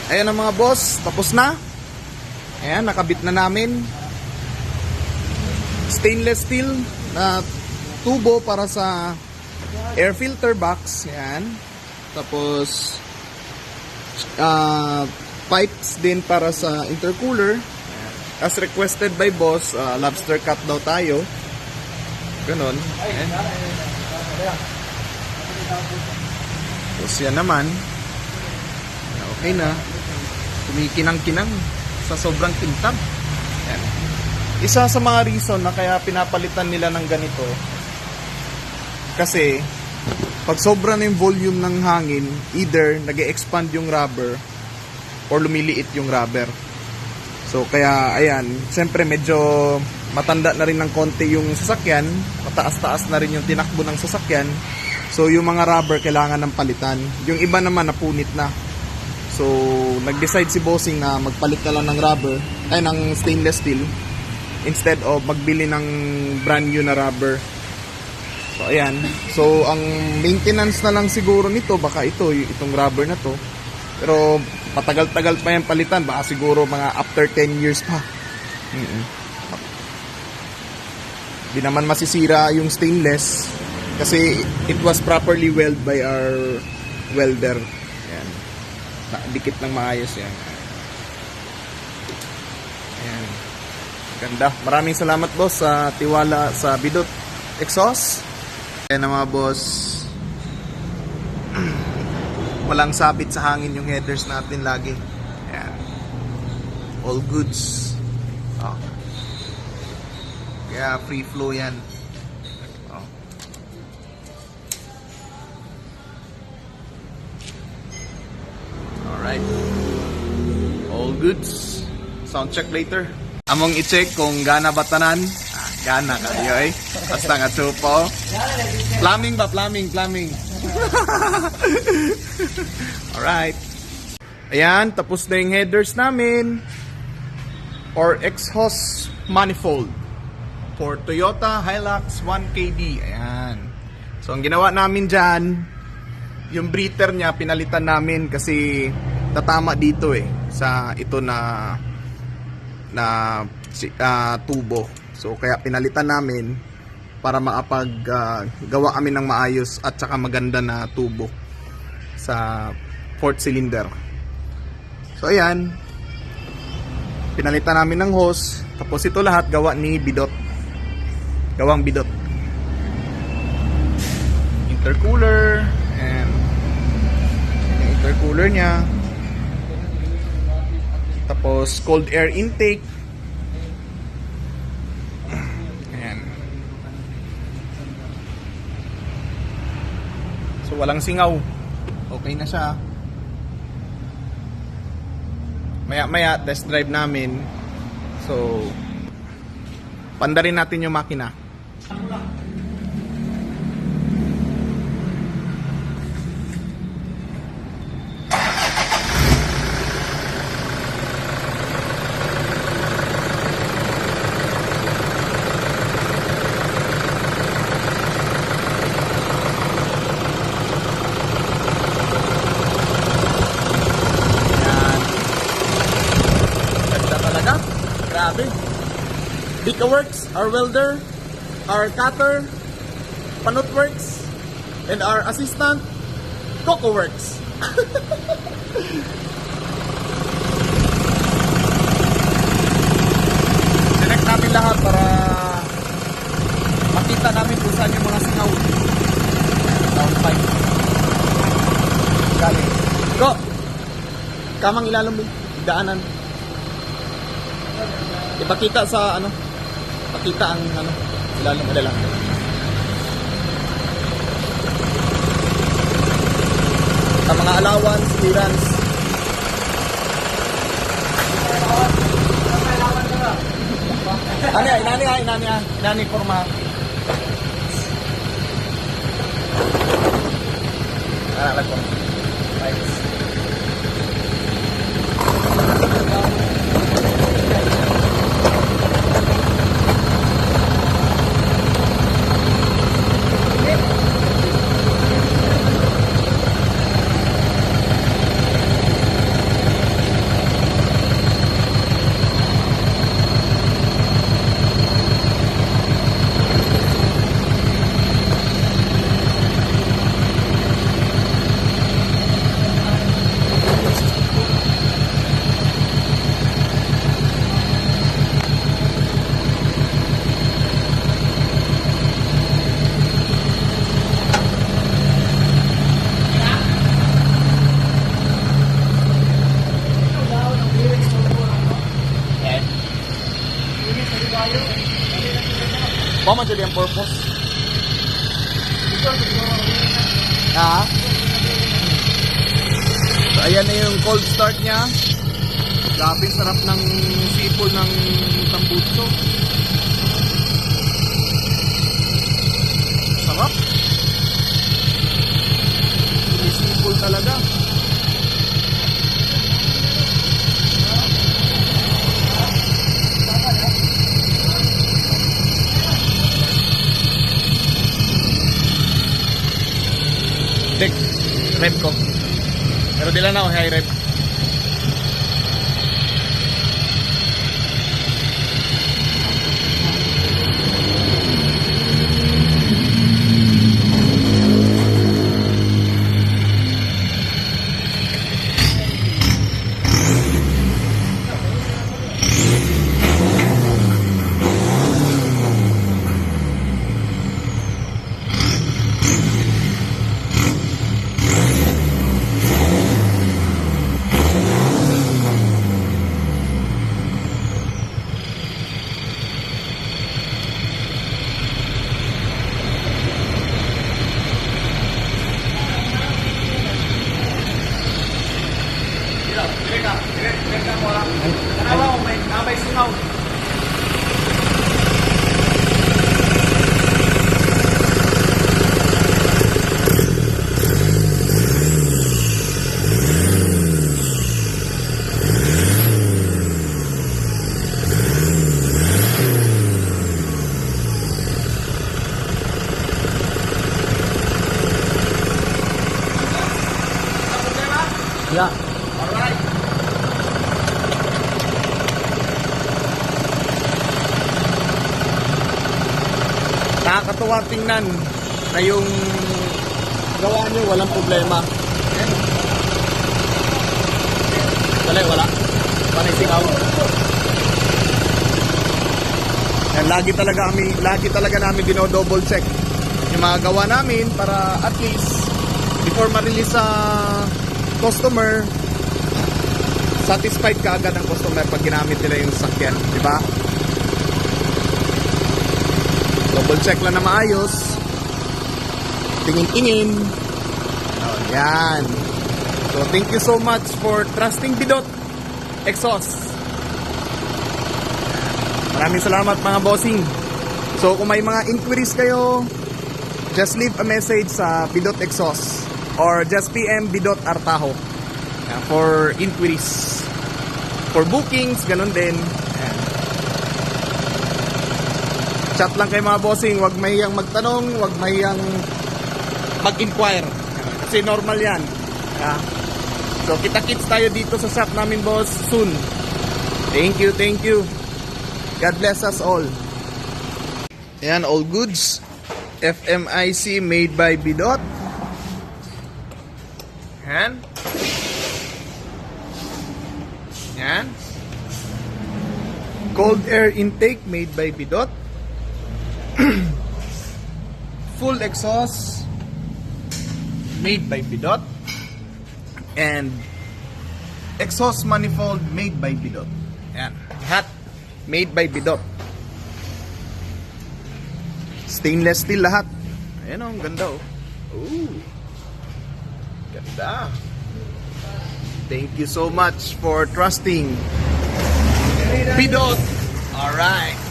Ayan ang mga boss, tapos na. Ayan, nakabit na namin. Stainless steel na tubo para sa air filter box. Ayan. Tapos pipes din para sa intercooler. As requested by boss, lobster cut daw tayo. Ganon. Ayan. Tapos yan naman. Okay na. Kumikinang-kinang sa sobrang kintab. Ayan. Isa sa mga reason na kaya pinapalitan nila ng ganito, kasi pag sobra na yung volume ng hangin, either nag-e-expand yung rubber or lumiliit yung rubber. So kaya ayan, siyempre medyo matanda na rin ng konti yung sasakyan, mataas-taas na rin yung tinakbo ng sasakyan. So yung mga rubber kailangan ng palitan. Yung iba naman napunit na. So nag-decide si bossing na magpalit na lang ng rubber, ay ng stainless steel, instead of magbili ng brand new na rubber. So ayan. So ang maintenance na lang siguro nito, baka itong rubber na to. Pero matagal-tagal pa yan palitan, baka siguro mga after 10 years pa. Di naman masisira yung stainless kasi it was properly welded by our welder. Ayan. Dikit ng maayos yan. Ayan. Ganda. Maraming salamat boss sa tiwala sa Bidot Exhaust. Ayan na mga boss. Walang sabit sa hangin yung headers natin lagi. Ayan. All goods. Oh. Kaya free flow yan. Oh. Alright. All goods. Sound check later. Among i-check kung gana ba tanan. Gana kayo eh. Basta nga chupo. Plumbing ba? Plumbing. Alright. Ayan, tapos na yung headers namin. Or exhaust manifold. For Toyota Hilux 1KD. Ayan. So, ang ginawa namin dyan, yung breather niya, pinalitan namin kasi tatama dito eh. Sa ito na tubo. So kaya pinalitan namin para gawa kami ng maayos at saka maganda na tubo sa fourth cylinder. So ayan, pinalitan namin ng hose. Tapos ito lahat gawa ni Bidot. Gawang Bidot. Intercooler and yung intercooler niya. Tapos cold air intake. Ayan. So walang singaw. Okay na siya. Maya test drive namin. So pandarin natin yung makina. Grabe. Dika Works, our welder, our cutter, Panot Works, and our assistant, Coco Works. Connect natin lahat para makita namin kung saan yung mga singaw. Down 5. Galing. Go! Kamang ilalim mo. Daanan. Ipakita sa pakita ang ilalim mo lang. Sa mga allowance, clearance. Inani forma. Anak ko. Baka man dyan yung purpose. Ha? So, ayan na yung cold start niya. Grabe, sarap ng sipol ng tambutso. Sarap. Sipol talaga. Dek, rev ko. Pero di lang na ako high rev. May singaw. Yeah. Alright. Nakakatuwa tingnan na yung gawa nyo walang problema. Wala. Panisigaw. Yan, lagi talaga namin dino-double check yung mga gawa namin para at least before ma-release sa customer, satisfied ka agad ang customer pag ginamit nila yung sasakyan, di ba? Double check lang na maayos. Tingin-tingin. Oh, yan. So, thank you so much for trusting Bidot Exhaust. Maraming salamat mga bossing. So, kung may mga inquiries kayo, just leave a message sa Bidot Exhaust or just PM Bidot Artaho for inquiries. For bookings, ganun din. Chat lang kay mga bossing, wag mahiyang magtanong, wag mahiyang mag-inquire. Kasi normal yan. So kita-kits tayo dito sa shop namin, boss, soon. Thank you. God bless us all. Ayan, all goods. FMIC made by Bidot. Ayan. Ayan. Cold air intake made by Bidot. Full exhaust made by Bidot. And exhaust manifold made by Bidot. Ayan. Lahat made by Bidot. Stainless steel lahat. Ayan o, ang ganda o. Ooh. Ganda. Thank you so much for trusting Bidot. Alright.